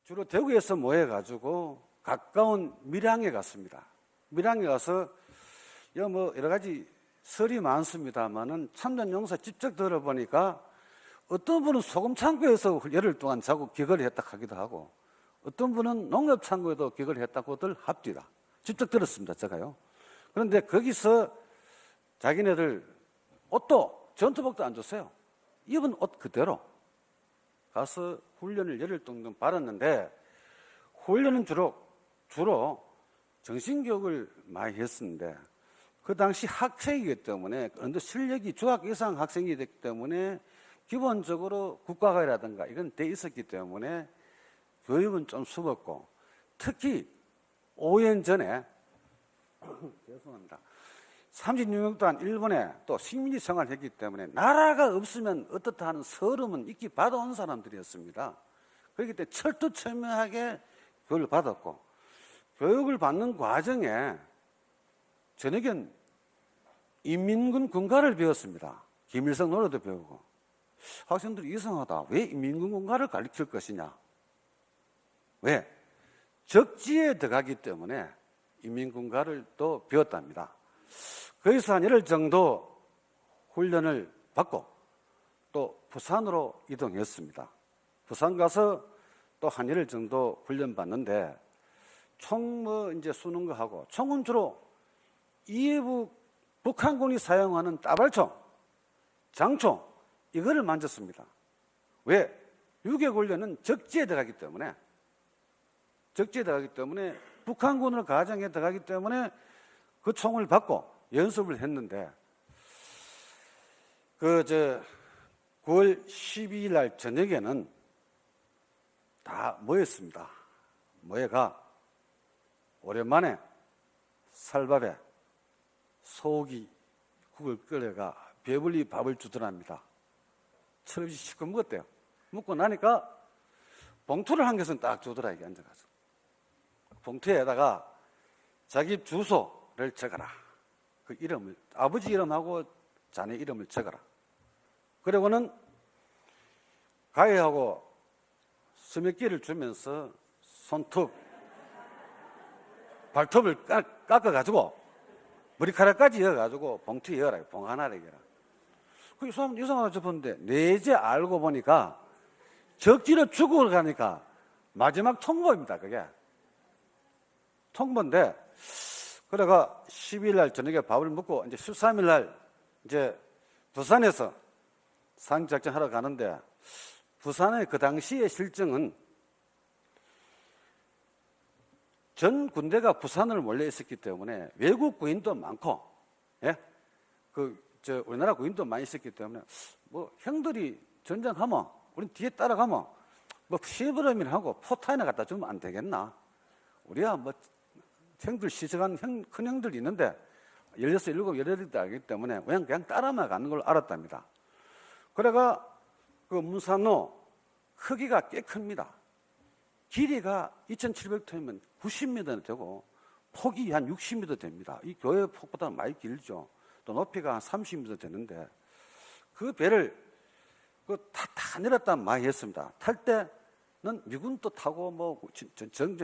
주로 대구에서 모여가지고 가까운 밀양에 갔습니다. 밀양에 가서 여러 가지 설이 많습니다만은 참전 용사 직접 들어보니까 어떤 분은 소금 창고에서 열흘 동안 자고 기거를 했다 하기도 하고 어떤 분은 농협 창고에도 기거를 했다고들 합디다. 직접 들었습니다, 제가요. 그런데 거기서 자기네들 옷도 전투복도 안 줬어요. 입은 옷 그대로 가서 훈련을 열흘 동안 받았는데 훈련은 주로 정신교육을 많이 했었는데 그 당시 학생이기 때문에 어느 실력이 중학교 이상 학생이 됐기 때문에 기본적으로 국가과라든가 이건 돼 있었기 때문에 교육은 좀 수었고 특히 5년 전에 죄송합니다. 36년 동안 일본에 또 식민지 생활을 했기 때문에 나라가 없으면 어떻다 하는 서름은 익히 받아온 사람들이었습니다. 그렇기 때문에 철두철미하게 교육을 받았고 교육을 받는 과정에 저녁엔 인민군 군가를 배웠습니다. 김일성 노래도 배우고 학생들이 이상하다. 왜 인민군 군가를 가르칠 것이냐? 왜? 적지에 들어가기 때문에 인민군가를 또 배웠답니다. 거기서 한 열흘 정도 훈련을 받고 또 부산으로 이동했습니다. 부산 가서 또 한 열흘 정도 훈련 받는데 총 이제 쏘는 거 하고 총은 주로 이해부 북한군이 사용하는 따발총, 장총 이거를 만졌습니다. 왜? 유격 훈련은 적지에 들어가기 때문에 북한군을 가정에 들어가기 때문에 그 총을 받고 연습을 했는데 9월 12일 날 저녁에는 다 모였습니다. 모여가 오랜만에 쌀밥에 소고기 국을 끓여가 배불리 밥을 주더랍니다. 철없이 실컷 먹었대요. 먹고 나니까 봉투를 한 개씩 딱 주더라. 이게 앉아가지고 봉투에다가 자기 주소를 적어라. 그 이름을 아버지 이름하고 자네 이름을 적어라. 그리고는 가위하고 스낵기를 주면서 손톱, 발톱을 깎아가지고 머리카락까지 이어가지고 봉투에 이어라. 봉 하나를 이어라. 그 이상하다 싶었는데 내제 알고 보니까 적지로 죽으러 가니까 마지막 통보입니다. 그게 통보인데 그래가 12일 날 저녁에 밥을 먹고 이제 13일 날 이제 부산에서 상작전 하러 가는데 부산의 그 당시의 실정은 전 군대가 부산을 몰려 있었기 때문에 외국 구인도 많고, 예? 우리나라 구인도 많이 있었기 때문에 뭐 형들이 전쟁하면 우린 뒤에 따라가면 뭐 시부름이나 하고 포탄이나 갖다 주면 안 되겠나? 우리가 뭐 형들 시적한 큰 형들이 있는데 16, 17, 18도 알기 때문에 그냥 따라만 가는 걸 알았답니다. 그래가 그 문산로 크기가 꽤 큽니다. 길이가 2,700m면 90m 되고 폭이 한 60m 됩니다. 이 교회 폭보다 많이 길죠. 또 높이가 한 30m 되는데 그 배를 다 내렸다 많이 했습니다. 탈 때는 미군도 타고 뭐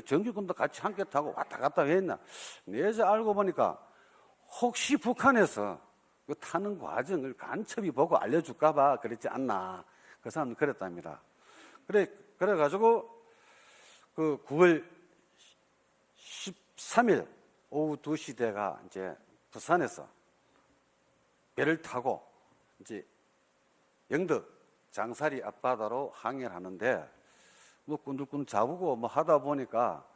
정규군도 같이 함께 타고 왔다 갔다 했나. 내서 알고 보니까 혹시 북한에서 그 타는 과정을 간첩이 보고 알려줄까봐 그랬지 않나. 그 사람은 그랬답니다. 그래가지고 그 9월 13일 오후 2시 대가 이제 부산에서 배를 타고 이제 영덕 장사리 앞바다로 항해를 하는데 뭐 꾼들꾼 잡고 뭐 하다 보니까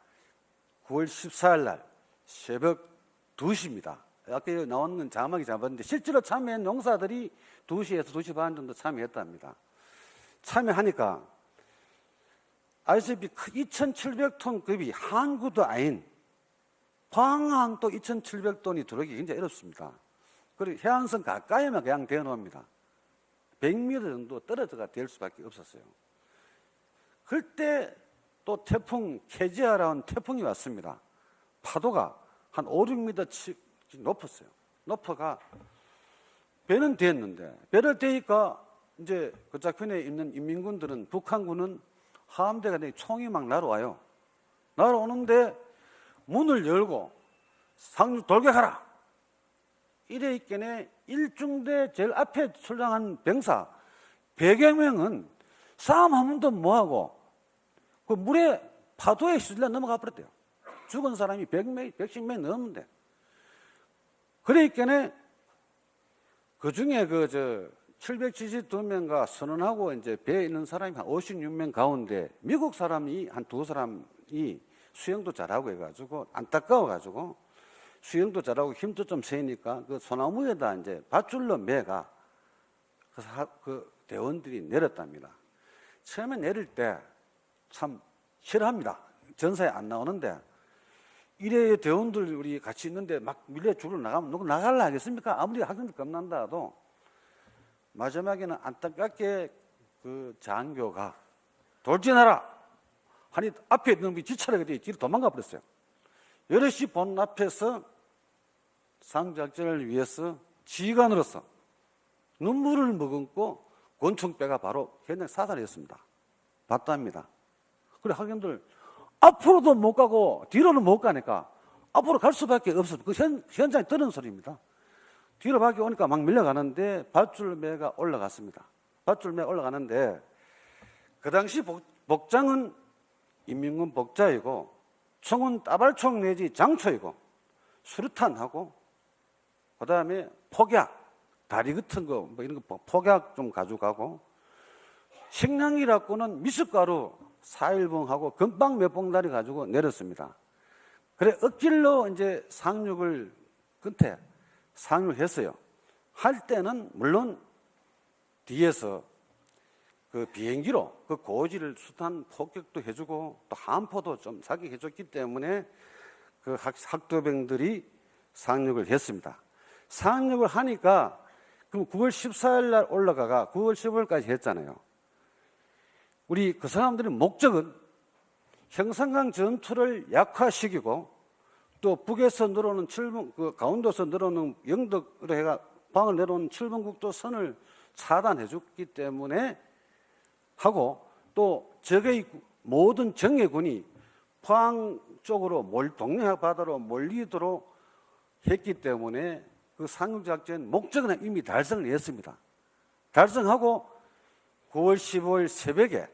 9월 14일 날 새벽 2시입니다. 아까 나온 건 자막이 잡았는데 실제로 참여한 농사들이 2시에서 2시 반 정도 참여했답니다. 참여하니까 아시다시피 2,700톤급이 항구도 아닌 광항도 2,700톤이 들어오기 굉장히 어렵습니다. 그리고 해안선 가까이만 그냥 대놓습니다. 100m 정도 떨어져가 될 수밖에 없었어요. 그때 또 태풍 케지아라는 태풍이 왔습니다. 파도가 한 5, 6m 높았어요. 높아가 배는 됐는데 배를 대니까 이제 그 좌편에 있는 인민군들은 북한군은 하함대가 총이 막 날아와요. 날아오는데 문을 열고 상륙 돌격하라. 이래 있겠네. 일중대 제일 앞에 출장한 병사 100여 명은 싸움 한 번도 못하고 그 물에 파도에 휩쓸려 넘어가 버렸대요. 죽은 사람이 100명, 110명 넘는데. 그래 있겠네. 그 중에 772명과 선언하고 이제 배에 있는 사람이 한 56명 가운데 미국 사람이 한 2사람이 수영도 잘하고 해가지고 안타까워가지고 수영도 잘하고 힘도 좀 세니까 그 소나무에다 이제 밧줄로 매가 그 대원들이 내렸답니다. 처음에 내릴 때 참 싫어합니다. 전사에 안 나오는데 이래 대원들 우리 같이 있는데 막 밀려 줄을 나가면 누구 나갈라 하겠습니까? 아무리 학생들 겁난다 해도 마지막에는 안타깝게 그 장교가 돌진하라 하니 앞에 있는 놈이 지쳐라게 뒤로 도망가 버렸어요. 여럿이 본 앞에서 상작전을 위해서 지휘관으로서 눈물을 머금고 권총배가 바로 현장 사살했습니다. 봤답니다. 그래 학생들 앞으로도 못 가고 뒤로는 못 가니까 앞으로 갈 수밖에 없었어요. 그 현장에 들은 소리입니다. 뒤로 밖에 오니까 막 밀려가는데 밧줄매가 올라갔습니다. 밧줄매 올라가는데 그 당시 복장은 인민군 복자이고 총은 따발총 내지 장초이고 수류탄하고 그 다음에 폭약 다리 같은 거 뭐 이런 거 폭약 좀 가져가고 식량이라고는 미숫가루 4일봉하고 금방 몇 봉다리 가지고 내렸습니다. 그래 억길로 이제 상륙을 끝에 상륙했어요. 할 때는 물론 뒤에서 그 비행기로 그 고지를 수탄 폭격도 해주고 또 함포도 좀 사격해줬기 때문에 그 학도병들이 상륙을 했습니다. 상륙을 하니까 그럼 9월 14일 날 올라가가 9월 15일까지 했잖아요. 우리 그 사람들의 목적은 형산강 전투를 약화시키고 또 북에서 늘어오는 그 강원도에서 늘어오는 영덕으로 해가 방을 내려오는 칠번국도 선을 차단해 줬기 때문에 하고 또 적의 모든 정예군이 포항 쪽으로 동해 바다로 몰리도록 했기 때문에 그 상륙작전 목적은 이미 달성을 했습니다. 달성하고 9월 15일 새벽에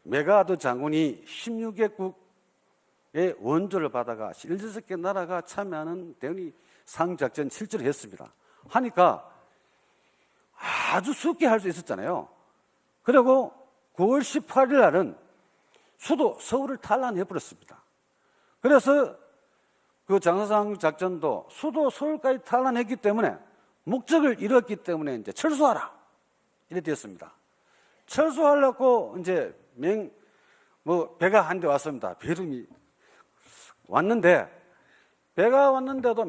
메가드 장군이 16개국의 원조를 받아가 16개 나라가 참여하는 대운이 상륙작전 실제로 했습니다. 하니까 아주 쉽게 할 수 있었잖아요. 그리고 9월 18일 날은 수도 서울을 탈환해버렸습니다. 그래서 그 장사상륙작전도 수도 서울까지 탈환했기 때문에 목적을 이뤘기 때문에 이제 철수하라 이래 되었습니다. 철수하려고 이제 배가 한 대 왔습니다. 배름이 왔는데 배가 왔는데도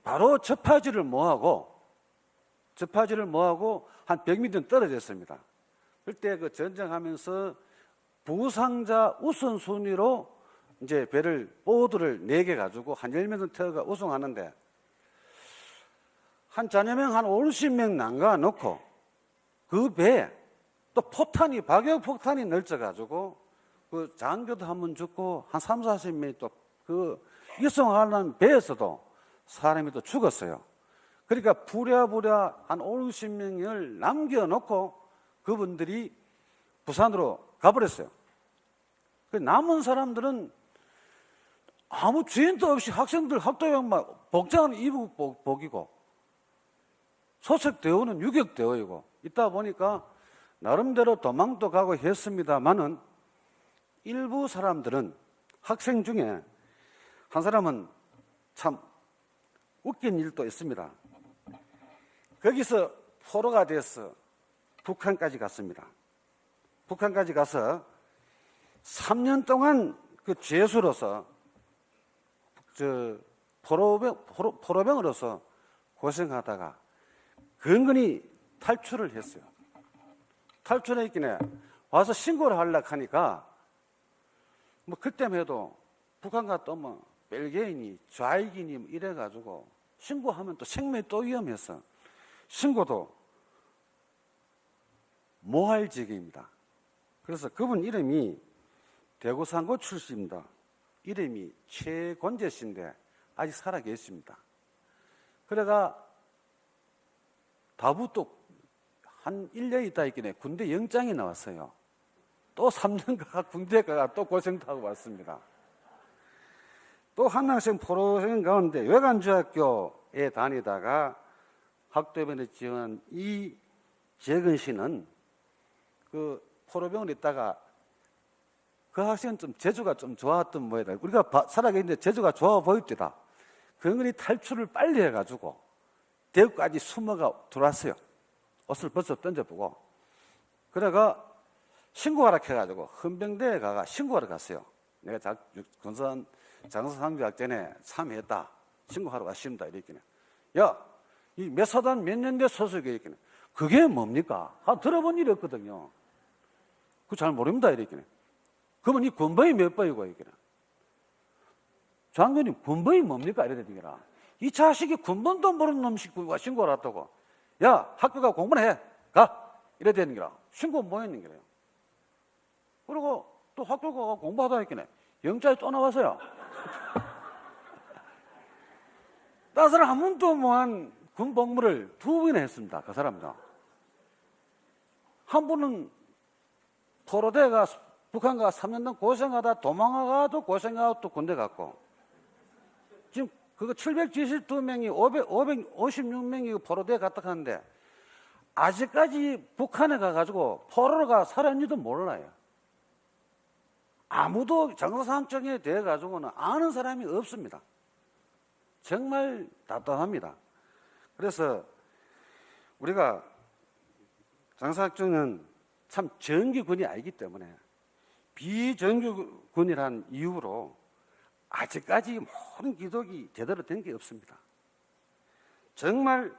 바로 접하지를 뭐하고 한 100m 떨어졌습니다. 그때 그 전쟁하면서 부상자 우선순위로 이제 보드를 4개 가지고 한 10명 태워가 우승하는데 한 자녀명 한 50명 남가 놓고 그 배에 또 포탄이 박역 폭탄이 널쳐가지고 그 장교도 한 번 죽고 한 3, 40명이 또 그 이송하는 배에서도 사람이 또 죽었어요. 그러니까 부랴부랴 한 50명을 남겨놓고 그분들이 부산으로 가버렸어요. 남은 사람들은 아무 주인도 없이 학생들 학도병만 복장은 이북복이고 소책대우는 유격대우이고 있다 보니까 나름대로 도망도 가고 했습니다만은 일부 사람들은 학생 중에 한 사람은 참 웃긴 일도 있습니다. 거기서 포로가 돼서 북한까지 갔습니다. 북한까지 가서 3년 동안 그 죄수로서 포로병으로서 고생하다가 근근히 탈출을 했어요. 탈출했기에 와서 신고를 하려고 하니까 뭐 그때만 해도 북한 갔다 오면 벨기인이 좌익이니 이래가지고 신고하면 또 생명이 또 위험해서 신고도 못할 지경입니다. 그래서 그분 이름이 대구 상고 출신입니다. 이름이 최권재 씨인데 아직 살아계십니다. 그래가 다부 또 한 1년 있다 있긴 군대 영장이 나왔어요. 또 3년 가 군대 가가 또 고생도 하고 왔습니다. 또 한학생 포로생 가운데 외관중학교에 다니다가 학도변에 지원한 이재근 씨는 그 포로병원에 있다가 그 학생은 좀 재주가 좀 좋았던 모양이다. 우리가 살아계는데 재주가 좋아 보입니다. 그런거니 탈출을 빨리 해가지고 대구까지 숨어가 들어왔어요. 옷을 벗어 던져보고. 그래가 신고하라 해가지고 헌병대에 가가 신고하러 갔어요. 내가 군산 장사상교학전에 참여했다. 신고하러 갔습니다. 이랬더니 야, 이 몇 사단 몇 년대 소속이야. 이랬더니 그게 뭡니까? 들어본 일이 없거든요. 그거 잘 모릅니다. 이랬더니 그러면 이 군번이 몇 번이고? 이랬더니 장교님 군번이 뭡니까? 이랬더니 이 자식이 군번도 모르는 놈 식구가 신고를 했다고. 야, 학교가 공부나 해. 가. 이래 되는 거라. 신고 뭐 했는 거래요. 그리고 또 학교 가서 공부하다 했겠네. 영장이 또 나왔어요. 따서는 한 번도 못한 군 복무를 2번이나 했습니다. 그 사람도. 한 번은 포로대가 북한 가 3년 동안 고생하다 도망가도 고생하고 또 군대 갔고. 지금 그거 772명이 556명이 포로대에 갔다 하는데 아직까지 북한에 가가지고 포로가 살았는지도 몰라요. 아무도 정상적에 대해 가지고는 아는 사람이 없습니다. 정말 답답합니다. 그래서 우리가 장사학정은 참 정규군이 아니기 때문에 비정규군이라는 이유로 아직까지 모든 기독이 제대로 된 게 없습니다. 정말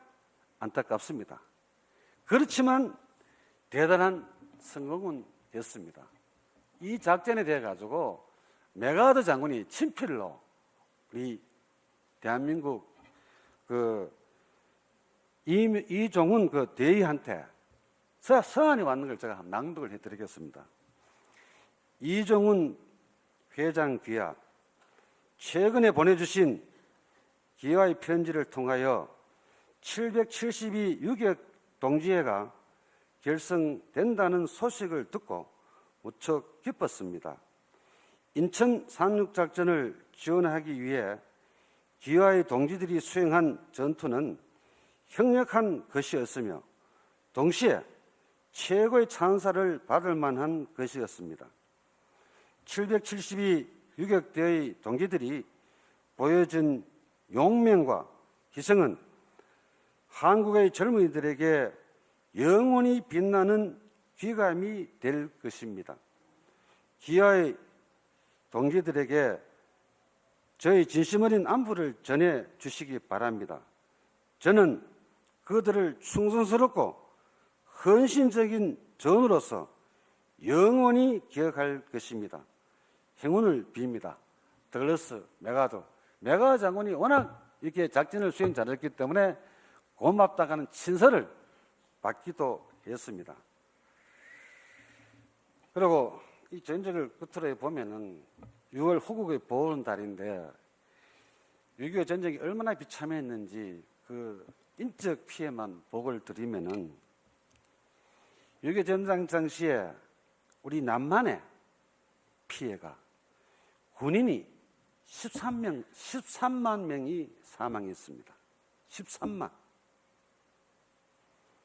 안타깝습니다. 그렇지만 대단한 성공은 됐습니다. 이 작전에 대해 가지고 메가드 장군이 친필로 우리 대한민국 이종훈 대의한테 서한이 왔는 걸 제가 낭독을 해드리겠습니다. 이종훈 회장 귀하, 최근에 보내주신 기와의 편지를 통하여 772 유격 동지회가 결성된다는 소식을 듣고 무척 기뻤습니다. 인천 상륙작전을 지원하기 위해 기와의 동지들이 수행한 전투는 혁력한 것이었으며 동시에 최고의 찬사를 받을 만한 것이었습니다. 772 유격대의 동지들이 보여준 용맹과 희생은 한국의 젊은이들에게 영원히 빛나는 귀감이 될 것입니다. 기아의 동지들에게 저희 진심 어린 안부를 전해 주시기 바랍니다. 저는 그들을 충성스럽고 헌신적인 전우로서 영원히 기억할 것입니다. 행운을 빕니다. 더글러스 메가 장군이 워낙 이렇게 작전을 수행 잘했기 때문에 고맙다고 하는 친서를 받기도 했습니다. 그리고 이 전쟁을 끝으로 보면은 6월 후국의 보온 달인데 6.25 전쟁이 얼마나 비참했는지 그 인적 피해만 보고를 드리면은 6.25 전쟁 당시에 우리 남한의 피해가 군인이 13만 명이 사망했습니다. 13만.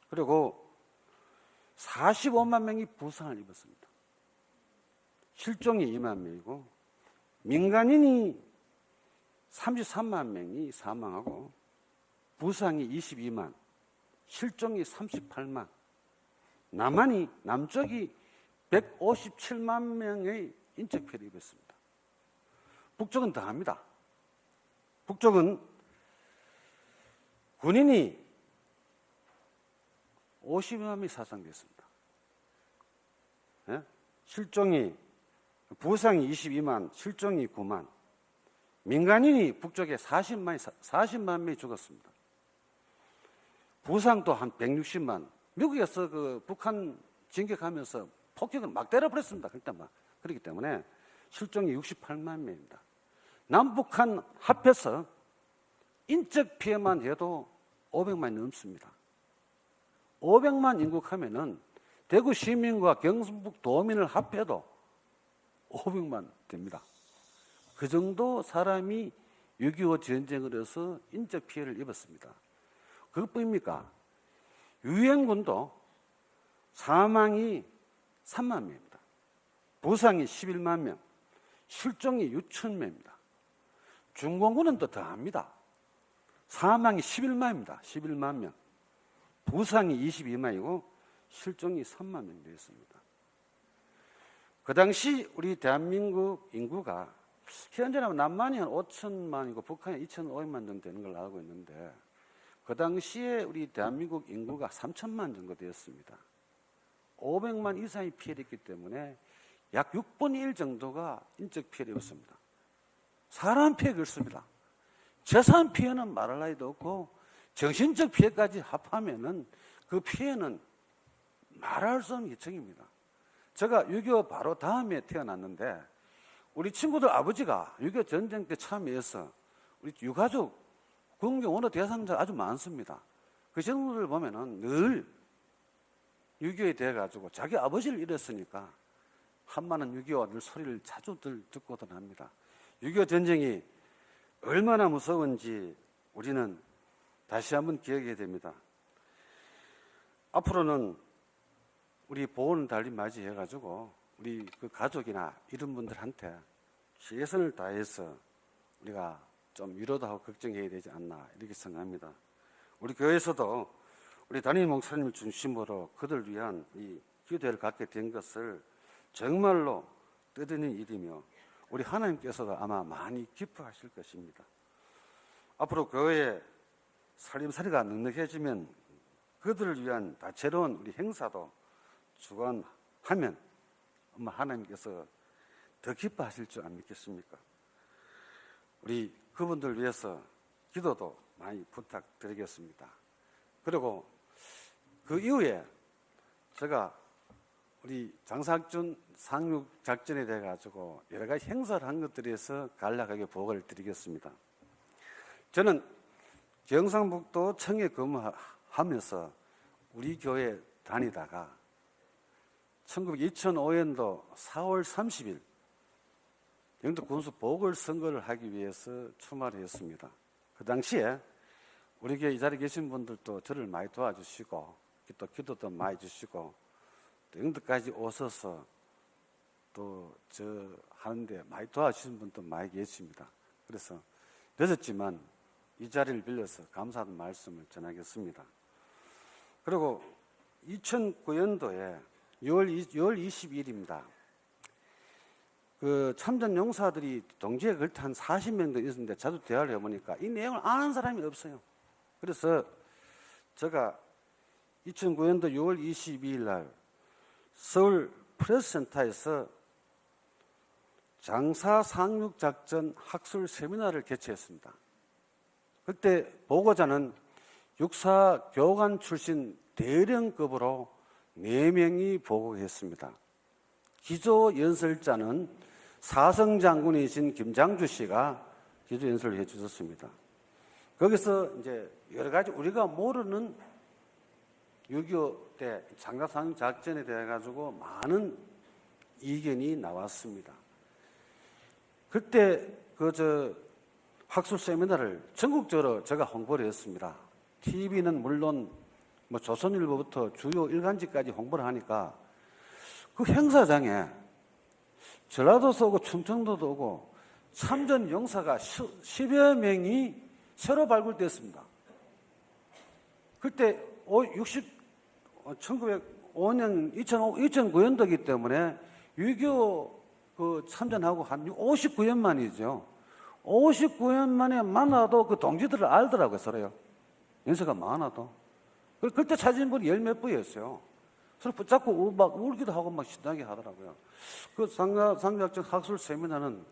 그리고 45만 명이 부상을 입었습니다. 실종이 2만 명이고 민간인이 33만 명이 사망하고 부상이 22만, 실종이 38만, 남쪽이 157만 명의 인적 피해를 입었습니다. 북쪽은 더합니다. 북쪽은 군인이 50만 명이 사상됐습니다. 예? 부상이 22만, 실종이 9만, 민간인이 북쪽에 40만 명이 죽었습니다. 부상도 한 160만. 미국에서 그 북한 진격하면서 폭격을 막 때려버렸습니다. 그때 막. 그렇기 때문에 실종이 68만 명입니다. 남북한 합해서 인적 피해만 해도 500만이 넘습니다. 500만 인국하면은 대구 시민과 경북 도민을 합해도 500만 됩니다. 그 정도 사람이 6.25 전쟁을 해서 인적 피해를 입었습니다. 그것뿐입니까? 유엔군도 사망이 3만 명입니다. 부상이 11만 명, 실종이 6천 명입니다. 중공군은 또 더합니다. 사망이 11만입니다. 11만 명. 부상이 22만이고 실종이 3만 명 되었습니다. 그 당시 우리 대한민국 인구가 현재는 남한이 한 5천만이고 북한이 2,500만 정도 되는 걸로 알고 있는데 그 당시에 우리 대한민국 인구가 3천만 정도 되었습니다. 500만 이상이 피해를 했기 때문에 약 6분의 1 정도가 인적 피해를 입었습니다. 사람 피해가 그렇습니다. 재산 피해는 말할 나위도 없고 정신적 피해까지 합하면은 그 피해는 말할 수 없는 기청입니다. 제가 6.25 바로 다음에 태어났는데 우리 친구들 아버지가 6.25 전쟁 때 참여해서 우리 유가족 국경 원호 대상자 아주 많습니다. 그 친구들 보면은 늘 6.25에 대해 가지고 자기 아버지를 잃었으니까 한마는 6.25 늘 소리를 자주 듣고들 합니다. 6.25 전쟁이 얼마나 무서운지 우리는 다시 한번 기억해야 됩니다. 앞으로는 우리 보훈 달리 맞이해가지고 우리 그 가족이나 이런 분들한테 최선을 다해서 우리가 좀 위로도 하고 걱정해야 되지 않나 이렇게 생각합니다. 우리 교회에서도 우리 담임 목사님을 중심으로 그들 위한 이 기도회를 갖게 된 것을 정말로 뜻있는 일이며 우리 하나님께서도 아마 많이 기뻐하실 것입니다. 앞으로 교회의 살림살이가 넉넉해지면 그들을 위한 다채로운 우리 행사도 주관하면 아마 하나님께서 더 기뻐하실 줄 안 믿겠습니까? 우리 그분들 위해서 기도도 많이 부탁드리겠습니다. 그리고 그 이후에 제가 우리 장사학준 상륙작전에 대해 가지고 여러 가지 행사를 한 것들에서 간략하게 보고를 드리겠습니다. 저는 경상북도 청에 근무하면서 우리 교회 다니다가 2005년도 4월 30일 영도 군수 보궐선거를 하기 위해서 출마를 했습니다. 그 당시에 우리 교회 이 자리에 계신 분들도 저를 많이 도와주시고 또 기도도 많이 주시고 또 영도까지 오셔서 또 저 하는데 많이 도와주신 분도 많이 계십니다. 그래서 늦었지만 이 자리를 빌려서 감사하는 말씀을 전하겠습니다. 그리고 2009년도에 6월 20일입니다. 그 참전 용사들이 동지에 걸터 한 40명 정도 있었는데 자주 대화를 해보니까 이 내용을 아는 사람이 없어요. 그래서 제가 2009년도 6월 22일 날 서울 프레스센터에서 장사 상륙작전 학술 세미나를 개최했습니다. 그때 보고자는 육사 교관 출신 대령급으로 4명이 보고했습니다. 기조 연설자는 사성 장군이신 김장주 씨가 기조 연설을 해주셨습니다. 거기서 이제 여러 가지 우리가 모르는 6.25 때 장사상 작전에 대해 가지고 많은 이견이 나왔습니다. 그때 학술 세미나를 전국적으로 제가 홍보를 했습니다. TV는 물론 조선일보부터 주요 일간지까지 홍보를 하니까 그 행사장에 전라도도 오고 충청도도 오고 참전 용사가 10여 명이 새로 발굴됐습니다. 그때 1905년 2009년도이기 때문에 6.25 그 참전하고 한 59년 만이죠. 59년 만에 만나도 그 동지들을 알더라고요, 서로요. 연세가 많아도. 그때 찾은 분이 10몇 분이었어요. 서로 붙잡고 막 울기도 하고 막 신나게 하더라고요. 그 상륙작전 학술 세미나는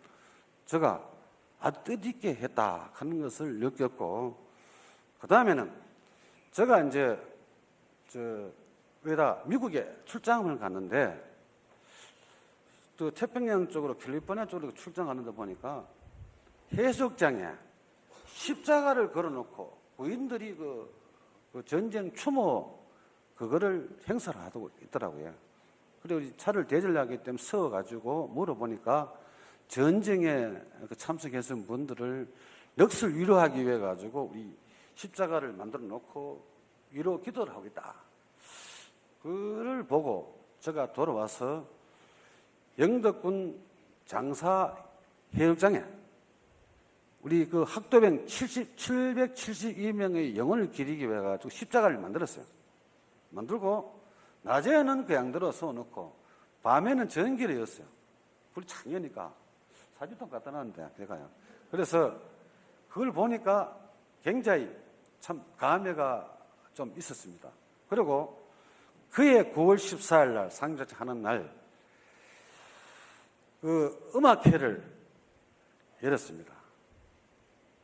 제가 아주 뜻있게 했다 하는 것을 느꼈고, 그 다음에는 제가 이제 미국에 출장을 갔는데 또 태평양 쪽으로 캘리포니아 쪽으로 출장하는데 보니까 해수욕장에 십자가를 걸어놓고 부인들이 그 전쟁 추모 그거를 행사를 하고 있더라고요. 그리고 차를 대절하기 때문에 서가지고 물어보니까 전쟁에 참석했던 분들을 넋을 위로하기 위해 가지고 우리 십자가를 만들어 놓고 위로 기도를 하고 있다. 그를 보고 제가 돌아와서 영덕군 장사 해역장에 우리 그 학도병 772명의 영혼을 기리기 위해 가지고 십자가를 만들었어요. 만들고 낮에는 그 양대로 세워놓고 밤에는 전기를 였어요. 불이 창이니까 사진통 갖다 놨는데 제가요. 그래서 그걸 보니까 굉장히 참 감회가 좀 있었습니다. 그리고 그해 9월 14일 날 상주자 하는 날 그 음악회를 열었습니다.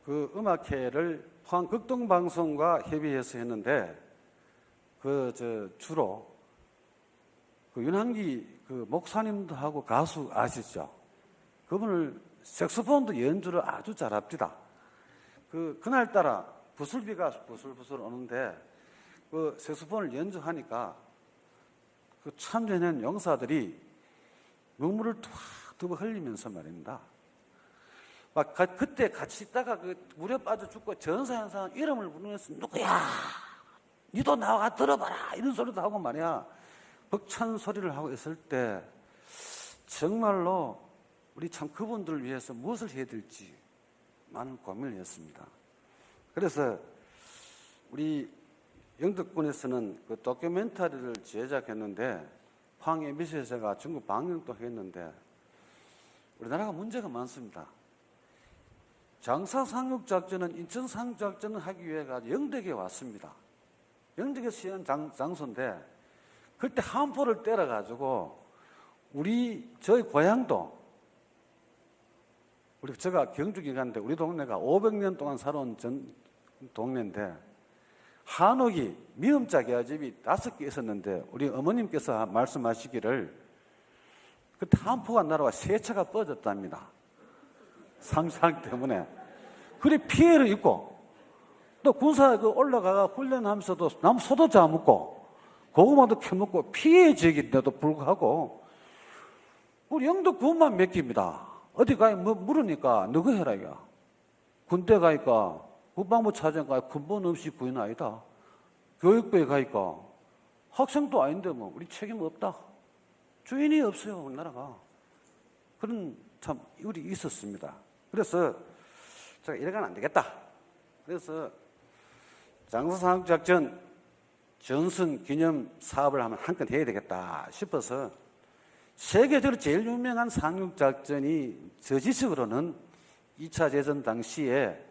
그 음악회를 포항 극동방송과 협의해서 했는데 주로 그 윤한기 그 목사님도 하고 가수 아시죠? 그분을 색소폰도 연주를 아주 잘합니다. 그날따라 부슬비가 부슬부슬 오는데 그 색소폰을 연주하니까 그 참전한 용사들이 눈물을 툭툭 흘리면서 말입니다. 막 그때 같이 있다가 그 물에 빠져 죽고 전사한 사람 이름을 부르면서 누구야? 니도 나와 들어봐라 이런 소리도 하고 말이야. 벅찬 소리를 하고 있을 때 정말로 우리 참 그분들을 위해서 무엇을 해야 될지 많은 고민을 했습니다. 그래서 우리 영덕군에서는 그 다큐멘터리를 제작했는데 포항 MBC에서가 중국 방영도 했는데 우리나라가 문제가 많습니다. 장사 상륙작전은 인천 상륙작전을 하기 위해 영덕에 왔습니다. 영덕에 수행한 장소인데 그때 함포를 때려가지고 저희 고향도 제가 경주기 갔는데 우리 동네가 500년 동안 살아온 동네인데 한옥이 미음자 계집이 5개 있었는데 우리 어머님께서 말씀하시기를 그때 한포가 날아와 3차가 빠졌답니다. 상상 때문에. 그래 피해를 입고 또 군사 올라가가 훈련하면서도 나무 소도 잡먹고 고구마도 캐먹고 피해 지역인데도 불구하고 우리 영덕군만 몇 개입니다. 어디 가야 물으니까 너가 해라 이거. 군대 가니까 국방부 차장 가니까 근본 없이 구인 아니다. 교육부에 가니까 학생도 아닌데 뭐 우리 책임 없다. 주인이 없어요 우리나라가. 그런 참 우리 있었습니다. 그래서 제가 이래가면 안 되겠다. 그래서 장사상륙작전 전승 기념 사업을 하면 한 건 해야 되겠다 싶어서 세계적으로 제일 유명한 상륙작전이 저지식으로는 2차 대전 당시에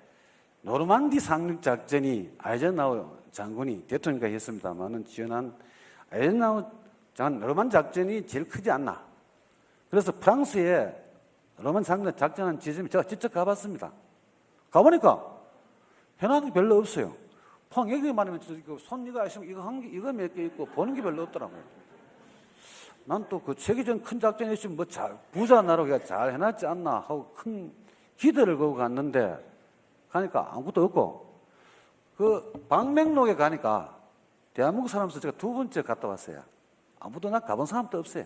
노르만디 상륙작전이 아이젠하워 장군이 대통령과 했습니다만은 지원한 아이젠하워 노르만디 작전이 제일 크지 않나. 그래서 프랑스에 노르만디 상륙 작전한 지점이 제가 직접 가봤습니다. 가보니까 해놨는 게 별로 없어요. 포항 여기 말하면 손니가 아시면 이거 몇 개 있고 보는 게 별로 없더라고요. 난 또 그 세계적인 큰 작전이 있으면 부자 나라가 잘 해놨지 않나 하고 큰 기대를 걸고 갔는데 가니까 아무것도 없고 그 방맹록에 가니까 대한민국 사람에서 제가 2번째 갔다 왔어요. 아무도 나 가본 사람도 없어요.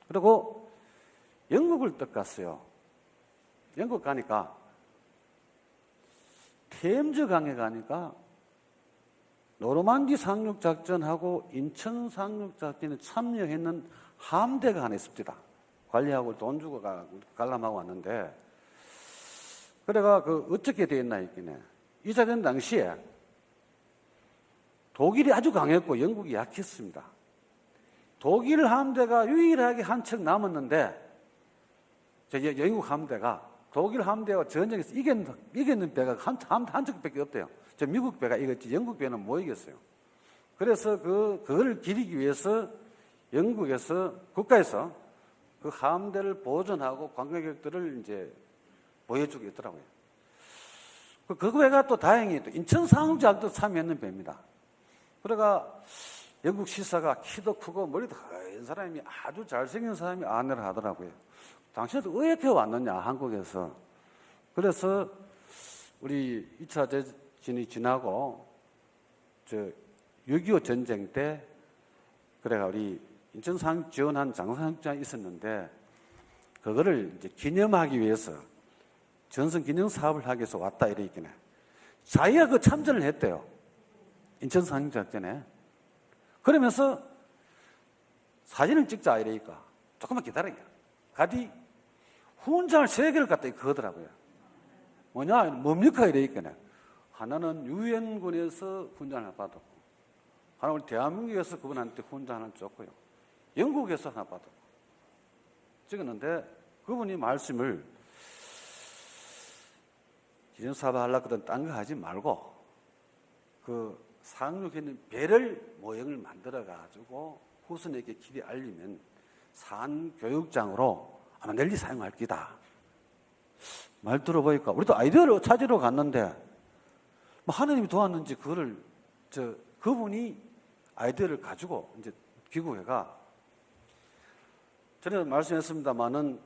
그리고 영국을 딱 갔어요. 영국 가니까 템즈 강에 가니까 노르만디 상륙작전하고 인천 상륙작전에 참여했는 함대가 하나 있습니다. 관리하고 돈 주고 관람하고 왔는데 그래가 어떻게 되어 있나 했기네. 이사전 당시에 독일이 아주 강했고 영국이 약했습니다. 독일 함대가 유일하게 한 척 남았는데 영국 함대가 독일 함대와 전쟁에서 이겼는 배가 한 척밖에 없대요. 미국 배가 이겼지 영국 배는 못 이겼어요. 그래서 그걸 기리기 위해서 영국에서 국가에서 그 함대를 보존하고 관광객들을 이제 보여주고 있더라고요. 그 배가 또 다행히 또 인천 상륙작도 참여했는 배입니다. 그래가 영국 시사가 키도 크고 머리도 하얀 사람이 아주 잘생긴 사람이 아내를 하더라고요. 당신도 의협회 왔느냐 한국에서. 그래서 우리 2차 대전이 지나고 6.25 전쟁 때 그래가 우리 인천상 지원한 장사육장이 있었는데 그거를 이제 기념하기 위해서 전선 기념 사업을 하기 위해서 왔다 이러니까 자기가 그 참전을 했대요. 인천상륙작전에. 그러면서 사진을 찍자 이러니까 조금만 기다려요. 가디 훈장을 3개를 갖다 그거더라고요. 뭡니까 이러니까 하나는 유엔군에서 훈장을 받았고 하나 우리 대한민국에서 그분한테 훈장 하나 줬고요. 영국에서 하나 받았고 찍었는데 그분이 말씀을 기념사업 하려거든 딴 거 하지 말고 그 상륙에 있는 배를 모형을 만들어 가지고 후손에게 길이 알리면 산교육장으로 아마 널리 사용할 기다. 말 들어보니까 우리도 아이디어를 찾으러 갔는데 뭐 하느님이 도왔는지 그거를 그분이 아이디어를 가지고 이제 기구회가 전에 말씀했습니다마는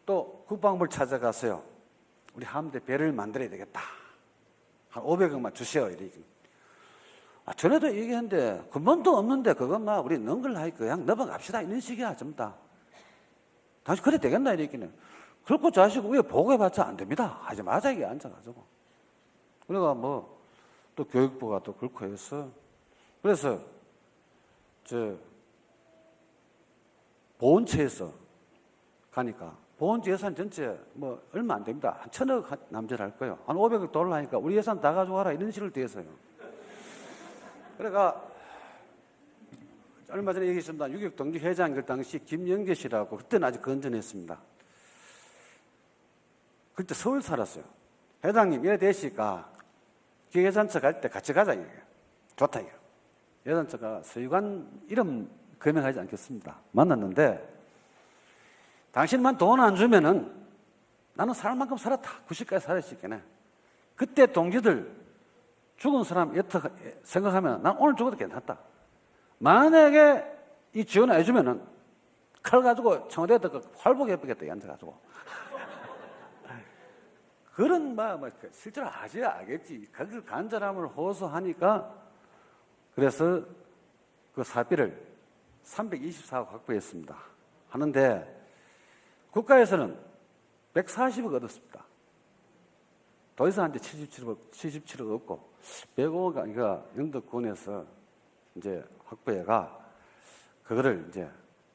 또 국방부를 찾아가서요. 우리 함대 배를 만들어야 되겠다. 한 500억만 주세요. 이렇게. 전에도 얘기했는데 근본도 없는데 그것만 우리 넣은 걸 하니까 그냥 넘어갑시다. 이런 식이야 전부 다. 당신 그래 되겠나 이렇게는. 그렇고 자식 위에 보고해봤자 안 됩니다. 하지 마자 이게 앉아가지고. 그러니까 뭐 또 교육부가 또 그렇고 해서 그래서 보훈처에서 가니까 보훈처 예산 전체 뭐 얼마 안 됩니다. 한 1,000억 남짓할 거예요. 한 500억 돌라 하니까 우리 예산 다 가져와라 이런 식으로 돼서요. 그러니까 얼마 전에 얘기했습니다. 유격동지 회장 그 당시 김영재 씨라고 그때는 아직 건전했습니다. 그때 서울 살았어요. 회장님 이래 되시니까 기획예산처 갈 때 같이 가자 이거예요. 좋다 이거. 예산처가 서유관 이름 거명하지 않겠습니다. 만났는데 당신만 돈 안 주면은 나는 살 만큼 살았다. 90까지 살 수 있겠네. 그때 동지들 죽은 사람 생각하면 난 오늘 죽어도 괜찮다. 만약에 이 지원을 해주면은 칼 가지고 청와대에다 활복해보겠다 이 앉아가지고 그런 실제로 아셔야 알겠지. 그 간절함을 호소하니까 그래서 그 사비를 324억 확보했습니다. 하는데 국가에서는 140억 얻었습니다. 도의사한테 77억 얻고 105억 영덕군에서 이제 확보해가 그거를 이제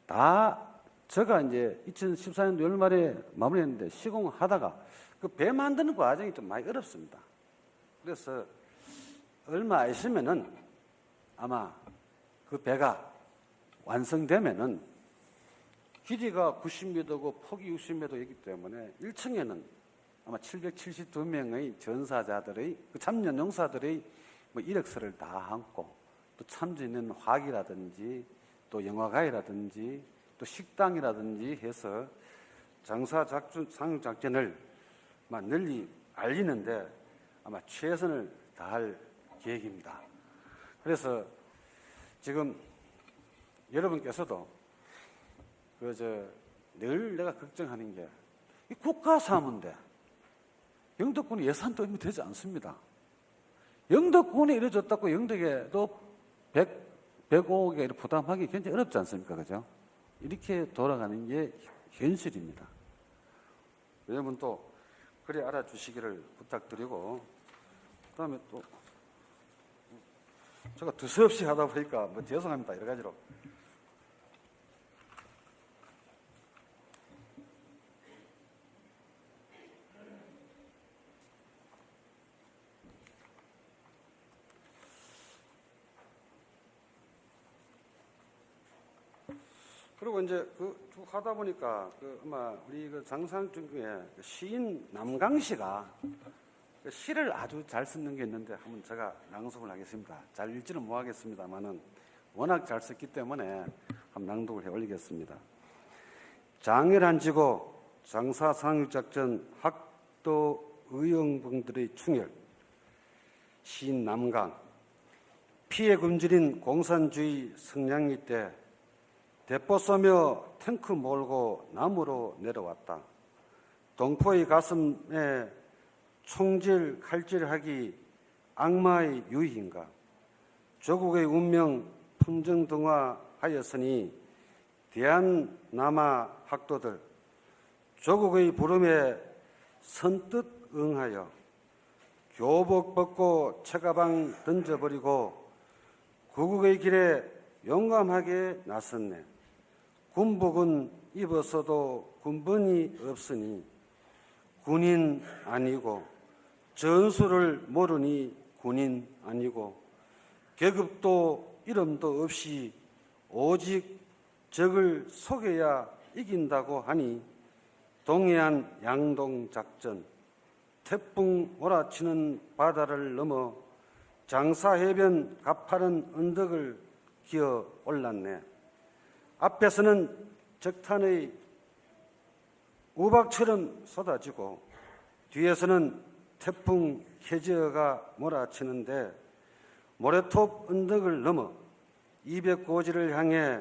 다 제가 이제 2014년도 연말에 마무리했는데 시공하다가 그 배 만드는 과정이 좀 많이 어렵습니다. 그래서 얼마 있으면은 아마 그 배가 완성되면은 길이가 90m고 폭이 60m이기 때문에 1층에는 아마 772명의 전사자들의 그 참전 용사들의 뭐 이력서를 다 담고 또 참전하는 화기라든지 또 영화가이라든지 또 식당이라든지 해서 상륙작전을 널리 알리는데 아마 최선을 다할 계획입니다. 그래서 지금 여러분께서도 늘 내가 걱정하는 게 이 국가 사무인데 영덕군이 예산도 얼마 되지 않습니다. 영덕군이 이래줬다고 영덕에도 105억에 부담하기 굉장히 어렵지 않습니까? 그죠? 이렇게 돌아가는 게 현실입니다. 여러분 또 그래 알아주시기를 부탁드리고 그 다음에 또 제가 두서없이 하다 보니까 뭐 죄송합니다. 여러 가지로. 그리고 이제 쭉 하다 보니까 아마 우리 장상중 중에 시인 남강 씨가 시를 아주 잘 쓰는 게 있는데 한번 제가 낭송을 하겠습니다. 잘 읽지는 못하겠습니다만은 워낙 잘 썼기 때문에 한번 낭독을 해 올리겠습니다. 장렬한 지고 장사 상륙작전 학도 의용병들의 충혈 시인 남강 피해 굶주린 공산주의 성냥이 때 대포 쏘며 탱크 몰고 남으로 내려왔다. 동포의 가슴에 총질 칼질하기 악마의 유희인가? 조국의 운명 풍정등화하였으니 대한남아 학도들 조국의 부름에 선뜻 응하여 교복 벗고 책가방 던져버리고 구국의 길에 용감하게 나섰네. 군복은 입었어도 군번이 없으니 군인 아니고 전술을 모르니 군인 아니고 계급도 이름도 없이 오직 적을 속여야 이긴다고 하니 동해안 양동작전 태풍 몰아치는 바다를 넘어 장사해변 가파른 언덕을 기어 올랐네. 앞에서는 적탄의 우박처럼 쏟아지고 뒤에서는 태풍 캐지어가 몰아치는데 모래톱 언덕을 넘어 200고지를 향해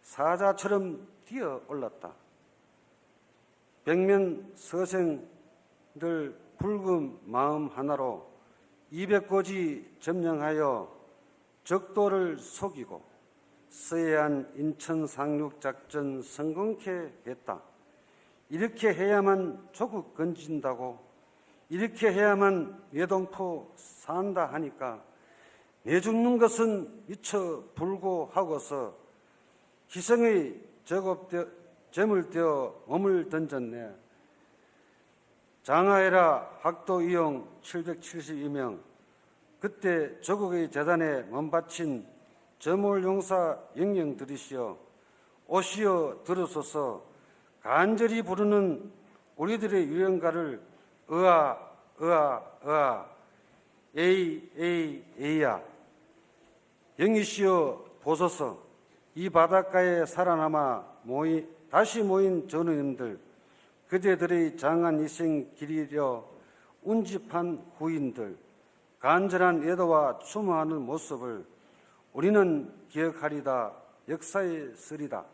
사자처럼 뛰어 올랐다. 백면 서생들 붉은 마음 하나로 200고지 점령하여 적도를 속이고 서해안 인천 상륙작전 성공케 했다. 이렇게 해야만 조국 건진다고, 이렇게 해야만 외동포 산다 하니까 내 죽는 것은 미처 불고하고서 희생의 제물 되어 몸을 던졌네. 장하에라 학도 이용 772명, 그때 조국의 재단에 몸바친 저몰용사 영령 들으시어 오시어 들으소서 간절히 부르는 우리들의 유행가를 으아 으아 으아 에이 에이 에이야 영희시여 보소서. 이 바닷가에 살아남아 다시 모인 전우님들, 그대들의 장한 희생 기리려 운집한 후인들, 간절한 애도와 추모하는 모습을 우리는 기억하리다. 역사에 쓰리다.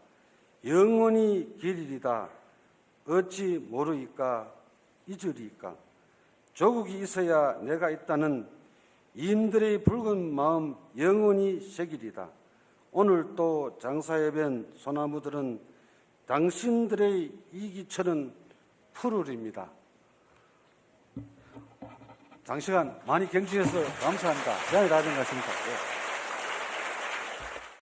영원히 기리리다. 어찌 모르이까 잊으리까. 조국이 있어야 내가 있다는 이인들의 붉은 마음 영원히 새기리다. 오늘 또 장사해변 소나무들은 당신들의 이기처럼 푸르릅니다. 장시간 많이 경청해서 감사합니다. 대단히 다른 것 같습니다.